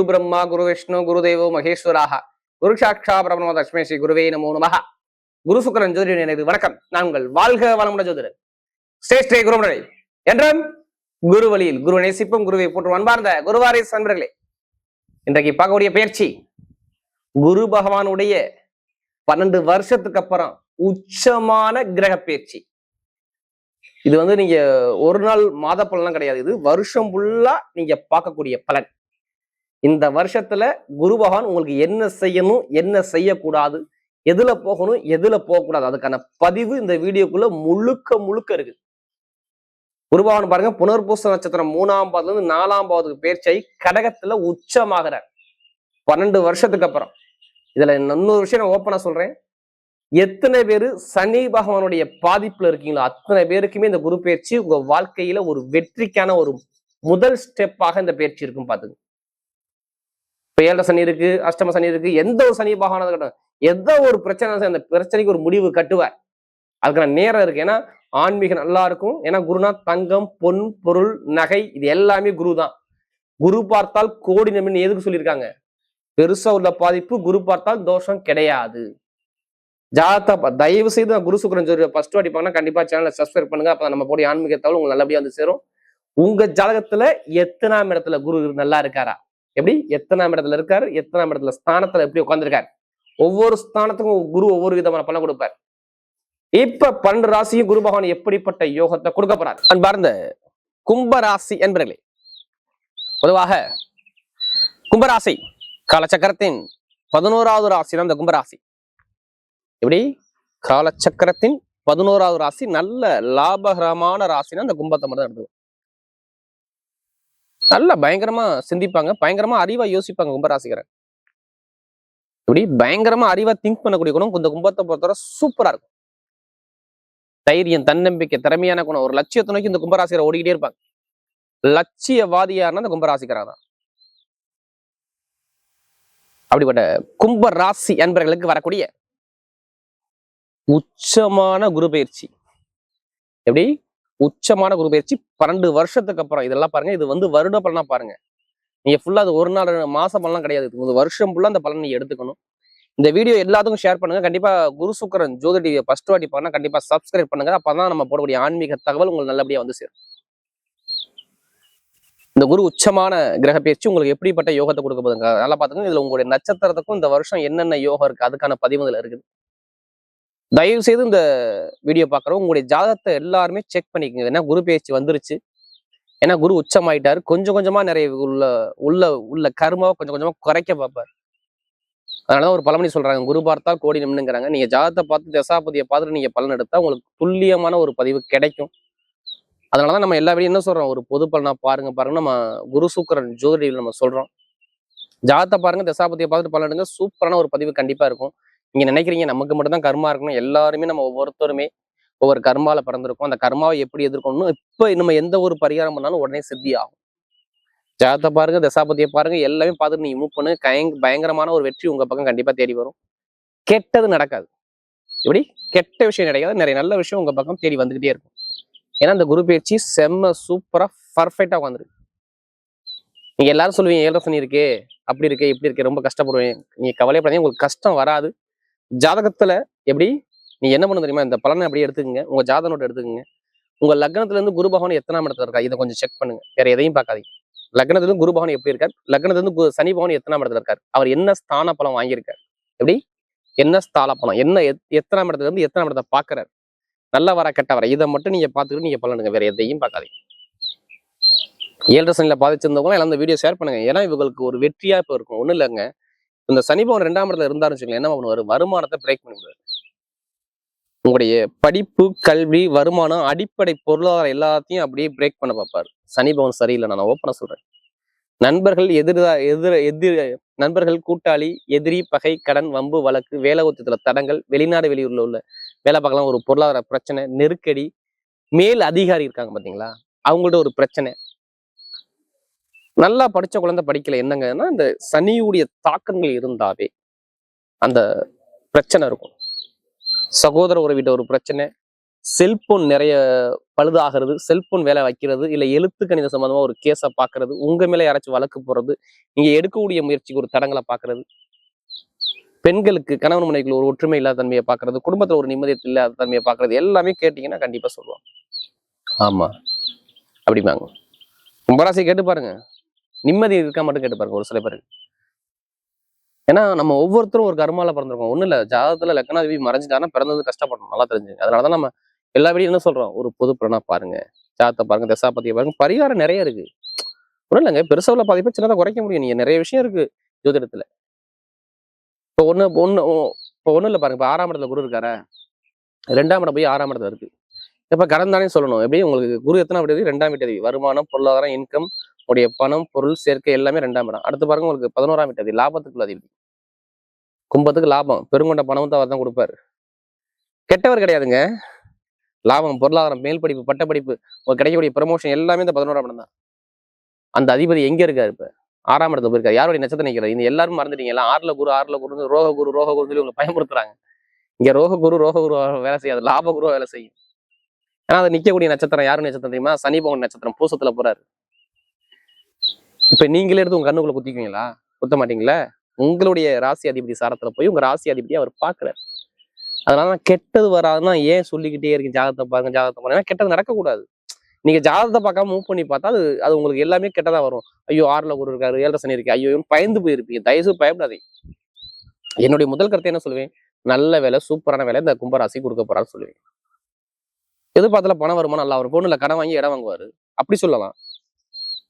பிரம்மா குரு விஷ்ணு குரு தேவோ மகேஸ்வராக குரு சாட்சா பிரபணம தஸ்மை ஸ்ரீ குருவே நமோ நமஹ. குரு சுக்கரன் ஜோதிட எனக்கு வணக்கம். நான் உங்கள் வாழ்க வளமுட ஜோதிடர் ஸ்ரே குருமுறை என்றும் குரு வழியில் குரு நேசிப்பும் குருவை போற்றும் அன்பார்ந்த குருவாரி நண்பர்களே, இன்றைக்கு பார்க்கக்கூடிய பயிற்சி குரு பகவானுடைய 12 வருஷத்துக்கு அப்புறம் உச்சமான கிரக பயிற்சி. இது நீங்க ஒரு நாள் மாத பலன்லாம் கிடையாது, இது வருஷம் ஃபுல்லா நீங்க பார்க்கக்கூடிய பலன். இந்த வருஷத்துல குரு பகவான் உங்களுக்கு என்ன செய்யணும், என்ன செய்யக்கூடாது, எதுல போகணும், எதுல போகக்கூடாது, அதுக்கான பதிவு இந்த வீடியோக்குள்ள முழுக்க இருக்கு. குரு பகவான் பாருங்க, புனர்பூச நட்சத்திரம் 3ஆம் பாவத்துல இருந்து 4ஆம் பாவத்துக்கு பயிற்சியாகி கடகத்துல உச்சமாகிறார் 12 வருஷத்துக்கு அப்புறம். இதுல இன்னொரு விஷயம் நான் ஓப்பனா சொல்றேன், எத்தனை பேரு சனி பகவானுடைய பாதிப்புல இருக்கீங்களோ அத்தனை பேருக்குமே இந்த குரு பயிற்சி உங்க வாழ்க்கையில ஒரு வெற்றிக்கான ஒரு முதல் ஸ்டெப்பாக இந்த பயிற்சி இருக்கும். பாத்துங்க, இப்ப 7 சனி இருக்கு, அஷ்டம சனி இருக்கு, எந்த ஒரு சனி பகவானது கட்டும், எந்த ஒரு பிரச்சனை அந்த பிரச்சனைக்கு ஒரு முடிவு கட்டுவார். அதுக்கான நேரம் இருக்கு. ஏன்னா ஆன்மீகம் நல்லா இருக்கும். ஏன்னா குருனா தங்கம், பொன், பொருள், நகை, இது எல்லாமே குரு தான். குரு பார்த்தால் கோடி நன்மைன்னு எதுக்கு சொல்லியிருக்காங்க? பெருசா உள்ள பாதிப்பு, குரு பார்த்தால் தோஷம் கிடையாது. ஜாதகத்தை தயவு செய்து குரு சுக்கிரன் ஜோதிட ஃபர்ஸ்ட் வாட்டி பார்க்கணும், கண்டிப்பா சேனலை சப்ஸ்கிரைப் பண்ணுங்க. அப்ப நம்ம போய் ஆன்மீகத்தால் உங்களுக்கு நல்லபடியா வந்து சேரும். உங்க ஜாதகத்துல எத்தனாம் இடத்துல குரு நல்லா இருக்காரா, எப்படி எத்தனாம் இடத்துல இருக்காரு, எத்தனாம் இடத்துல ஸ்தானத்துல எப்படி உட்கார்ந்துருக்காரு, ஒவ்வொரு ஸ்தானத்துக்கும் குரு ஒவ்வொரு விதமான பலன் கொடுப்பார். இப்ப 12 ராசியும் குரு பகவான் எப்படிப்பட்ட யோகத்தை கொடுக்க போறாரு? அன்பார்ந்த கும்பராசி என்பர்களே, பொதுவாக கும்பராசி காலச்சக்கரத்தின் 11வது ராசி தான் இந்த கும்பராசி. எப்படி காலச்சக்கரத்தின் 11வது ராசி, நல்ல லாபகரமான ராசினா இந்த கும்பத்தை மட்டும் எடுத்துக்கும். நல்லா பயங்கரமா சிந்திப்பாங்க, பயங்கரமா அறிவா யோசிப்பாங்க கும்பராசிக்காரன். இப்படி பயங்கரமா அறிவா திங்க் பண்ணக்கூடிய குணம் இந்த கும்பத்தை பொறுத்தவரை சூப்பரா இருக்கும். தைரியம், தன்னம்பிக்கை, திறமையான குணம், ஒரு லட்சியத்தை நோக்கி இந்த கும்பராசிகரை ஓடிக்கிட்டே இருப்பாங்க. லட்சியவாதியாருன்னா இந்த கும்பராசிக்காரா தான். அப்படிப்பட்ட கும்பராசி அன்பர்களுக்கு வரக்கூடிய உச்சமான குரு பயிற்சி, எப்படி உச்சமான குரு பயிற்சி 12 வருஷத்துக்கு அப்புறம். இதெல்லாம் பாருங்க, இது வருட பலனா பாருங்க. நீங்க ஃபுல்லா அது ஒரு நாள் மாச பலனா கிடையாது, இது வருஷம் ஃபுல்லா அந்த பலன் நீங்க எடுத்துக்கணும். இந்த வீடியோ எல்லாத்துக்கும் ஷேர் பண்ணுங்க. கண்டிப்பா குரு சுக்கிரன் ஜோதிட டிவியை ஃபர்ஸ்ட் வாட்டி பாருங்க, கண்டிப்பா சப்ஸ்கிரைப் பண்ணுங்க. அப்பதான் நம்ம போடக்கூடிய ஆன்மீக தகவல் உங்களுக்கு நல்லபடியா வந்து சேரும். இந்த குரு உச்சமான கிரக பயிற்சி உங்களுக்கு எப்படிப்பட்ட யோகத்தை கொடுக்க போதுங்க நல்லா பாத்துக்கோங்க. இதுல உங்களுடைய நட்சத்திரத்துக்கும் இந்த வருஷம் என்னென்ன யோகம் இருக்கு அதுக்கான பதிவு இதுல இருக்குது. தயவு செய்து இந்த வீடியோ பார்க்குறோம் உங்களுடைய ஜாதகத்தை எல்லாருமே செக் பண்ணிக்கோங்க. ஏன்னா குரு பயிற்சி வந்துருச்சு, ஏன்னா குரு உச்சமாயிட்டாரு. கொஞ்சம் கொஞ்சமா நிறைய உள்ள கர்மாவை கொஞ்சம் கொஞ்சமா குறைக்க பார்ப்பார். அதனாலதான் ஒரு பழமொழி சொல்றாங்க, குரு பார்த்தால் கோடி நன்மைங்கிறாங்க. நீங்க ஜாதகத்தை பார்த்து தசாபதியை பார்த்துட்டு நீங்க பலன் எடுத்தா உங்களுக்கு துல்லியமான ஒரு பதிவு கிடைக்கும். அதனாலதான் நம்ம எல்லா வீடியும் என்ன சொல்றோம், ஒரு பொது பலனா பாருங்க. நம்ம குரு சுக்கிரன் ஜோதிடியில் நம்ம சொல்றோம், ஜாதகத்தை பாருங்க, தசாபதியை பார்த்துட்டு பலன் எடுங்க. சூப்பரான ஒரு பதிவு கண்டிப்பா இருக்கும். நீங்க நினைக்கிறீங்க நமக்கு மட்டும்தான் கர்மா இருக்கணும், எல்லாருமே நம்ம ஒவ்வொருத்தருமே ஒவ்வொரு கர்மால பிறந்திருக்கும். அந்த கர்மாவை எப்படி எதிர்க்கணும், இப்ப நம்ம எந்த ஒரு பரிகாரம் பண்ணாலும் உடனே சித்தி ஆகும். ஜாதகத்தை பாருங்க, தசாபதியை பாருங்க, எல்லாமே பார்த்துட்டு நீங்க மூவ் பண்ணு. பயங்கரமான ஒரு வெற்றி உங்க பக்கம் கண்டிப்பா தேடி வரும். கெட்டது நடக்காது, இப்படி கெட்ட விஷயம் கிடைக்காது, நிறைய நல்ல விஷயம் உங்க பக்கம் தேடி வந்துகிட்டே இருக்கும். ஏன்னா இந்த குரு பயிற்சி செம்ம சூப்பரா பர்ஃபெக்டா உட்காந்துருக்கு. நீங்க எல்லாரும் சொல்லுவீங்க 7 சனி இருக்கு, அப்படி இருக்கு, இப்படி இருக்கு, ரொம்ப கஷ்டப்படுவேன். நீங்க கவலைப்படாதீங்க, உங்களுக்கு கஷ்டம் வராது. ஜாதகத்துல எப்படி நீங்க என்ன பண்ண தெரியுமா, இந்த பலனை அப்படியே எடுத்துக்கங்க, உங்க ஜாதக நோட்டை எடுத்துக்கங்க. உங்க லக்னத்துல இருந்து குரு பகவான் எத்தனாம் இடத்துல இருக்கா இதை கொஞ்சம் செக் பண்ணுங்க, வேற எதையும் பார்க்காதீங்க. லக்னத்துல இருந்து குரு பகவான் எப்படி இருக்காரு, லக்னத்துல இருந்து சனி பகவான் எத்தனாம் இடத்துல இருக்காரு, அவர் என்ன ஸ்தான பலம் வாங்கியிருக்காரு, எப்படி என்ன ஸ்தான பலம், என்ன எத்தனாம் இடத்துல இருந்து எத்தனாம் இடத்தை பாக்குறாரு, நல்ல வர கெட்ட வர, இதை மட்டும் நீங்க பார்த்துக்கிட்டு நீங்க பலனுங்க, வேற எதையும் பார்க்காதீங்க. 7 சனியில பாதிச்சிருந்தவங்க எல்லாம் இந்த வீடியோ ஷேர் பண்ணுங்க. ஏன்னா இவங்களுக்கு ஒரு வெற்றியா இப்ப இருக்கும். ஒண்ணும் இல்லைங்க, இந்த சனி பகவான் 2ஆம் இடத்துல இருந்தாருன்னு வச்சுக்கோங்க, என்ன பண்ணுவாரு, வருமானத்தை பிரேக் பண்ணிவிடுவாரு. உங்களுடைய படிப்பு, கல்வி, வருமானம், அடிப்படை பொருளாதாரம் எல்லாத்தையும் அப்படியே பிரேக் பண்ண பார்ப்பாரு. சனி பகவான் சரியில்லை, நான் ஓப்பனா சொல்றேன். நண்பர்கள் நண்பர்கள், கூட்டாளி, எதிரி, பகை, கடன், வம்பு, வழக்கு, வேலை ஒத்துத்துல தடங்கள், வெளிநாடு வெளியூர்ல உள்ள வேலை பார்க்கலாம், ஒரு பொருளாதார பிரச்சனை, நெருக்கடி, மேல் அதிகாரி இருக்காங்க பாத்தீங்களா, அவங்கள்ட்ட ஒரு பிரச்சனை. நல்லா படிச்ச குழந்தை படிக்கல, என்னங்கன்னா இந்த சனியுடைய தாக்கங்கள் இருந்தாவே அந்த பிரச்சனை இருக்கும். சகோதர உறவிட்ட ஒரு பிரச்சனை, செல்போன் நிறைய பழுதாகிறது, செல்போன் வேலை வைக்கிறது, இல்ல எழுத்து கணித சம்பந்தமா ஒரு கேஸை பாக்குறது, உங்க மேல யாராச்சும் வழக்கு போறது, நீங்க எடுக்கக்கூடிய முயற்சிக்கு ஒரு தடங்களை பாக்குறது, பெண்களுக்கு கணவன் மனைவிக்குள்ள ஒரு ஒற்றுமை இல்லாத தன்மையை பாக்குறது, குடும்பத்துல ஒரு நிம்மதி இல்லாத தன்மையை பாக்குறது, எல்லாமே கேட்டீங்கன்னா கண்டிப்பா சொல்லுவாங்க. ஆமா அப்படிம்பாங்க. கும்பராசி கேட்டு பாருங்க, நிம்மதி இருக்கா மட்டும் கேட்டு பாருங்க ஒரு சில பேருக்கு. ஏன்னா நம்ம ஒவ்வொருத்தரும் ஒரு கர்மால பிறந்திருக்கோம். ஒண்ணும் இல்ல, ஜாதகத்துல லக்னாதிபதி மறைஞ்சிட்டாருன்னா பிறந்தது கஷ்டப்படணும், நல்லா தெரிஞ்சுங்க. அதனாலதான் நம்ம எல்லா வீடியும் என்ன சொல்றோம், ஒரு பொது பலனா பாருங்க, ஜாதகத்தை பாருங்க, தசாபதியை பாருங்க, பரிகாரம் நிறைய இருக்கு. ஒண்ணும் இல்லைங்க, பெருசா உள்ள பாதிப்பை சின்னதா குறைக்க முடியும். நீங்க நிறைய விஷயம் இருக்கு ஜோதிடத்துல. இப்போ ஒண்ணு ஒண்ணு இப்போ ஒண்ணும் இல்ல பாருங்க, இப்ப 6ஆம் இடத்துல குரு இருக்காரா, 2ஆம் இடம் போய் 6ஆம் இடத்துல இருக்கு. இப்ப கடன் தானே சொல்லணும். எப்படி உங்களுக்கு குரு எத்தனை வீட்டு, 2ஆம் வீட்டு, வருமானம், பொருளாதாரம், இன்கம், உடைய பணம், பொருள் சேர்க்கை எல்லாமே 2ஆம் இடம். அடுத்து பாருங்க உங்களுக்கு 11ஆம் வீட்டு, லாபத்துக்குள்ள அதிபதி, கும்பத்துக்கு லாபம், பெருங்கொண்ட பணம் தான் அவர் தான் கொடுப்பாரு. கெட்டவர் கிடையாதுங்க. லாபம், பொருளாதாரம், மேல் படிப்பு, பட்ட படிப்பு, உங்களுக்கு கிடைக்கக்கூடிய ப்ரமோஷன் எல்லாமே இந்த 11ஆம் இடம் தான். அந்த அதிபதி எங்க இருக்காரு? இப்ப 6ஆம் இடத்துல போயிருக்காரு. யாருடைய நட்சத்திரம் நிற்கிறார்? இந்த எல்லாரும் மறந்துட்டீங்க. எல்லாம் 6ல குரு, 6ல குரு, ரோக குரு, ரோக குரு சொல்லி உங்களை பயமுறுத்துறாங்க. இங்க ரோக குரு வேலை செய்யாது, லாப குரு வேலை செய்யும். ஏன்னா அது நிக்கக்கூடிய நட்சத்திரம் யாரு நட்சத்திரம் தெரியுமா? சனி பகவான் நட்சத்திரம், பூசத்துல போறாரு. இப்ப நீங்களே எடுத்து உங்க கண்ணுக்குள்ள குத்திக்குவீங்களா? குத்த மாட்டீங்களா? உங்களுடைய ராசி அதிபதி சாரத்துல போய் உங்க ராசி அதிபதியை அவர் பாக்குறாரு. அதனால கெட்டது வராதுன்னா ஏன் சொல்லிக்கிட்டே இருக்கு, ஜாதகத்தை பாருங்க, ஜாதகத்தை பாருங்க. கெட்டது நடக்கக்கூடாது. நீங்க ஜாதகத்தை பார்க்காம மூவ் பண்ணி பார்த்தா அது அது உங்களுக்கு எல்லாமே கெட்டதா வரும். ஐயோ 6ல குரு இருக்காரு, 7ல சனி இருக்கு, ஐயோ பயந்து போயிருப்பீங்க. தயவுசெய்து பயப்படாதீங்க. என்னுடைய முதல் கருத்தை என்ன சொல்லுவேன், நல்ல வேலை, சூப்பரான வேலை இந்த கும்பராசி கொடுக்க போறான்னு சொல்லுவேன். எதிர்பார்த்தல பணம் வருமானம் நல்லா வரும். பொண்ணு இல்ல, கடன் வாங்கி இடம் வாங்குவாரு, அப்படி சொல்லலாம்.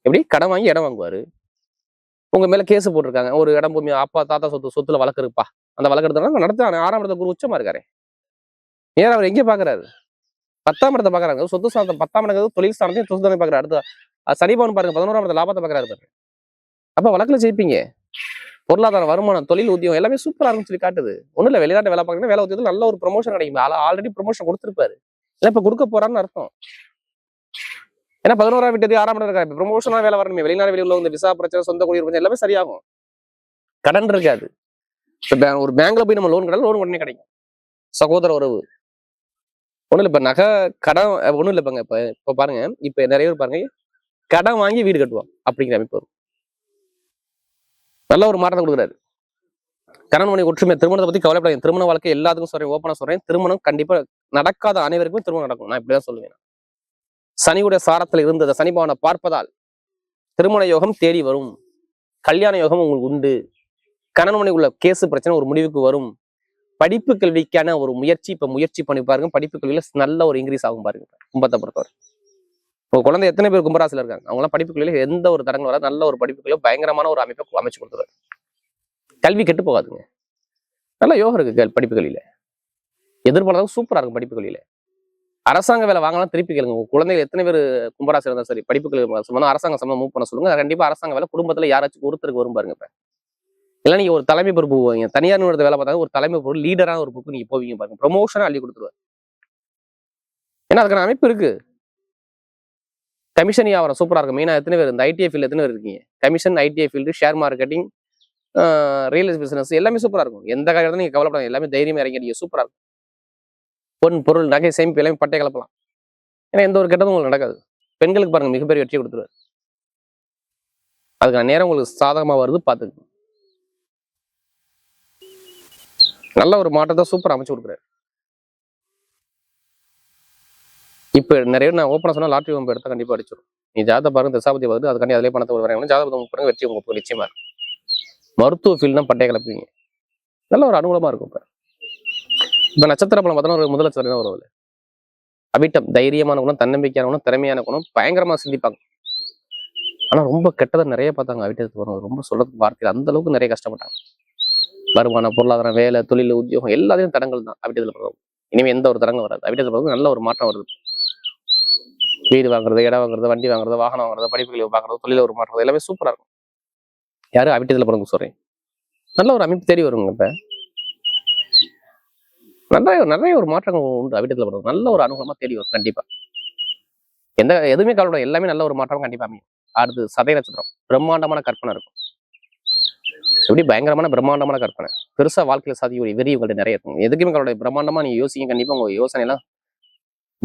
எப்படி கடன் வாங்கி இடம் வாங்குவாரு, உங்க மேல கேஸ் போட்டிருக்காங்க, ஒரு இடம் பூமி அப்பா தாத்தா சொத்துல வழக்கு இருப்பா, அந்த வழக்கு எடுத்தா நடத்த 6ஆம் இடத்துல குரு உச்சமா இருக்காரு. ஏன் அவர் எங்கே பாக்குறாரு? 10ஆம் இடத்தை பாக்குறாங்க. சொத்து சாதத்தை 10ஆம் இடம் தொழில் ஸ்தானத்தையும் சொத்து தானே பாக்குறாரு. அடுத்த சனிபவன் பாருங்க, 11ஆம் இடத்துல லாபத்தை பாக்குறாரு பாருங்க. அப்ப வழக்குல ஜெயிப்பீங்க. பொருளாதாரம், வருமானம், தொழில், உத்தியோகம் எல்லாமே சூப்பரா இருக்குன்னு சொல்லி காட்டுது. ஒண்ணும் இல்ல, வெளிநாட்டு வேலை பார்க்கணும், வேலை உத்தியோகத்துல நல்ல ஒரு ப்ரொமோஷன் கிடைக்கும். ஆல்ரெடி ப்ரொமோஷன் கொடுத்துருப்பாரு, இல்ல இப்ப கொடுக்க போறான்னு அர்த்தம். ஏன்னா 11ஆம் வீட்டு 6ஆம் இடம் இருக்காரு, ப்ரொமோஷனா வேலை வரணுமே. வெளிநாடு வெளியூர்ல வந்து விசா பிரச்சனை, சொந்த குடியிருப்பு பிரச்சனை எல்லாமே சரியாகும். கடன் இருக்காது. ஒரு பேங்க்ல போய் நம்ம லோன் கிடையாது, லோன் உடனே கிடைக்கும். சகோதர உறவு ஒண்ணும் இல்ல, இப்ப நகை கடன் ஒண்ணும் இல்ல. இப்ப பாருங்க, இப்ப நிறைய பேர் பாருங்க, கடன் வாங்கி வீடு கட்டுவாங்க அப்படிங்கிற அமைப்பு வரும். நல்ல ஒரு மாற்றத்தை கொடுக்குறாரு. கடன் மணி ஒற்றுமை, திருமணத்தை பத்தி கவலைப்படாதீங்க. திருமண வாழ்க்கை எல்லாத்துக்கும் சொல்றேன், ஓப்பனா சொல்றேன், திருமணம் கண்டிப்பா நடக்காத அனைவருக்குமே திருமணம் நடக்கும். நான் இப்படிதான் சொல்லுவேன். சனியுடைய சாரத்தில் இருந்தது சனி பகவானை பார்ப்பதால் திருமண யோகம் தேடி வரும், கல்யாண யோகம் உங்களுக்கு உண்டு, கணவன் மணி உள்ள கேசு பிரச்சனை ஒரு முடிவுக்கு வரும். படிப்பு கல்விக்கான ஒரு முயற்சி இப்ப முயற்சி பண்ணி பாருங்க, படிப்பு கல்வியில நல்ல ஒரு இன்க்ரீஸ் ஆகும் பாருங்க. கும்பத்தை பொறுத்தவரை உங்க குழந்தை எத்தனை பேர் கும்பராசில இருக்காங்க, அவங்களாம் படிப்பு கல்வியில எந்த ஒரு தரங்கள் வராது, நல்ல ஒரு படிப்பு கல்வியில பயங்கரமான ஒரு அமைப்பை அமைச்சு கொடுத்துருவாரு. கல்வி கெட்டு போகாதுங்க, நல்ல யோகம் இருக்கு படிப்பு கல்வியில. எதிர்பார்த்தது சூப்பரா இருக்கும் படிப்பு கல்வியில. அரசாங்க வேலை வாங்கலாம், திருப்பி கேளுங்க. உங்க குழந்தைகள் எத்தனை பேர் கும்பராசி இருந்தா சரி, படிப்பு கல்வி சம்பந்தம் அரசாங்க சம்பந்தம் மூவ் பண்ண சொல்லுங்க. கண்டிப்பா அரசாங்க வேலை குடும்பத்துல யாராச்சும் ஒருத்தருக்கு வரும் பாருங்க. இப்ப இல்ல நீங்க ஒரு தலைமை பொறுப்பு போவீங்க, தனியார் நிறுவனத்தை வேலை பார்த்தாங்க, ஒரு தலைமை பொருள் லீடரான ஒரு பொறுப்பு நீங்க போவீங்க பாருங்க, ப்ரொமோஷனா அள்ளி கொடுத்துருவாரு. ஏன்னா அதுக்கான அமைப்பு இருக்கு. கமிஷன் வியாபாரம் சூப்பரா இருக்கும். மெயினா எத்தனை பேர் இந்த ஐடிஐ ஃபீல்டு எத்தனை பேர் இருக்கீங்க? Commission, ITI field, share marketing, real business எல்லாமே சூப்பரா இருக்கும். எந்த காரியத்தை நீங்க கவலைப்படாது, எல்லாமே தைரியமா இறங்கி சூப்பரா இருக்கும். பொன், பொருள், நகை, சேமிப்பு எல்லாமே பட்டை கலப்பலாம். ஏன்னா எந்த ஒரு கெட்டதும் உங்களுக்கு நடக்காது. பெண்களுக்கு பாருங்க மிகப்பெரிய வெற்றி கொடுத்துருவாரு. அதுக்கான நேரம் உங்களுக்கு சாதகமா வருது, பாத்துக்கணும். நல்ல ஒரு மாற்றத்தை சூப்பர் அமைச்சு கொடுக்குறாரு. இப்ப நிறைய நான் ஓப்பனா சொன்னா லாட்டரி வம்பு எடுத்தா கண்டிப்பா அடிச்சிடும். நீ ஜாதகத்தை பாருங்க, தசாபதி வருது, அதுக்காண்டி அதிலே பணத்தை வரையணும். ஜாதகத்தை பாருங்க, வெற்றி உங்களுக்கு நிச்சயமா இருக்கும். மருத்துவ ஃபீல்ட்னா பட்டை கலப்பீங்க, நல்ல ஒரு அனுகூலமா இருக்கும். இப்ப நட்சத்திர பலம் பார்த்தோன்னா முதல் நட்சத்திரம் வருவது அவிட்டம், தைரியமான குணம், தன்னம்பிக்கையான குணம், திறமையான குணம், பயங்கரமா சிந்திப்பாங்க. ஆனா ரொம்ப கெட்டதை நிறைய பார்த்தாங்க அவிட்டத்துக்கு வரணும். ரொம்ப சொல்றதுக்கு வார்த்தையில் அந்த அளவுக்கு நிறைய கஷ்டப்பட்டாங்க. வருமானம், பொருளாதாரம், வேலை, தொழில், உத்தியோகம் எல்லாத்தையும் தடங்கள் தான் அவிட்டத்துல போகும். இனிமே எந்த ஒரு தடங்களும் வராது. அவிட்டத்துல போகும் நல்ல ஒரு மாற்றம் வருது. வீடு வாங்குறது, இடம் வாங்குறது, வண்டி வாங்குறது, வாகனம் வாங்குறது, படிப்புகளை பார்க்கறது, தொழில ஒரு மாற்றம் எல்லாமே சூப்பரா இருக்கும். யாரும் அவிட்டத்துல போறவங்க சொல்றேன், நல்ல ஒரு அமைப்பு தேடி வருங்க. இப்ப நிறைய ஒரு மாற்றங்கள் உண்டு. அவிட்டத்துல போறது நல்ல ஒரு அனுகூலமா தேடி வரும். கண்டிப்பா எதுவுமே கவலை, எல்லாமே நல்ல ஒரு மாற்றம் கண்டிப்பா அமையும். அடுத்து சதய நட்சத்திரம், பிரம்மாண்டமான கற்பனை இருக்கும். எப்படி பயங்கரமான பிரம்மாண்டமான கற்பனை, பெருசா வாழ்க்கையில சாதிக்கக்கூடிய வெறி உங்கள்ட்ட நிறைய இருக்கும். எதுக்குமே கவலை, பிரம்மாண்டமா நீங்க யோசிங்க. கண்டிப்பா உங்க யோசனை எல்லாம்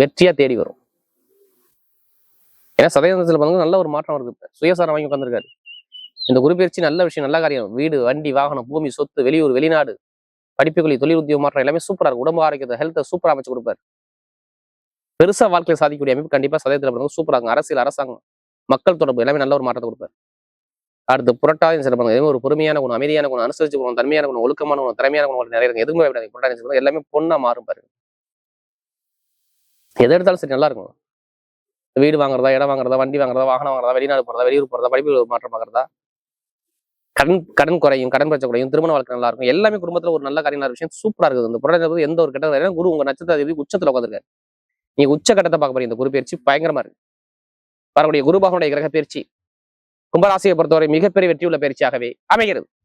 வெற்றியா தேடி வரும். ஏன்னா சதயத்தில் பார்த்தீங்கன்னா நல்ல ஒரு மாற்றம் வருது. இப்ப சுயசாரம் வாங்கி உட்காந்துருக்காரு. இந்த குரு பயிற்சி நல்ல விஷயம், நல்ல காரியம். வீடு, வண்டி, வாகனம், பூமி, சொத்து, வெளியூர், வெளிநாடு, படிப்புகளில் தொழில் உத்தியோக மாற்றம் எல்லாமே சூப்பரா இருக்கும். உடம்பு ஆரோக்கியத்தை, ஹெல்த்தை சூப்பரா அமைச்சு கொடுப்பாரு. பெருசா வாழ்க்கையை சாதிக்கக்கூடிய அமைப்பு கண்டிப்பா சதயத்தில் பிறந்தவங்க சூப்பரா இருக்கும். அரசியல், அரசாங்கம், மக்கள் தொடர்பு எல்லாமே நல்ல ஒரு மாற்றத்தை கொடுப்பாரு. அடுத்து புரட்டாதி சிறப்பாங்க. ஒரு பொறுமையான குணம், அமைதியான குணம், அனுசரிச்சு குணம், தன்மையான குணம், ஒழுக்கமான குணம், திறமையான குணம் நிறைய இருக்கு. எதுவுமே விடாது. புரட்டாதி எல்லாமே பொண்ணா மாறும் பாருங்க. எதை எடுத்தாலும் சரி நல்லா இருக்கும். வீடு வாங்குறதா, இடம் வாங்குறதா, வண்டி வாங்குறதா, வாகனம் வாங்குறதா, வெளிநாடு போறதா, வெளியூர் போறதா, படிப்பு மாற்றம் பார்க்கறதா, கடன் குறையும், கடன் பிரச்சனை குறையும், திருமண வாழ்க்கை நல்லா இருக்கும். எல்லாமே குடும்பத்துல ஒரு நல்ல காரியம் விஷயம் சூப்பரா இருக்குது. இந்த புரட்டாதி எந்த ஒரு கெட்ட குரு உங்க நட்சத்திர உச்சத்துல உட்காந்துருக்காரு. நீங்க உச்ச கட்டத்தை பார்க்க போறீங்க. இந்த குரு பயிற்சி பயங்கரமா இருக்கு. வரக்கூடிய குரு பகவானுடைய கிரக பயிற்சி கும்பராசியை பொறுத்தவரை மிகப்பெரிய வெற்றியுள்ள பயிற்சியாகவே அமைகிறது.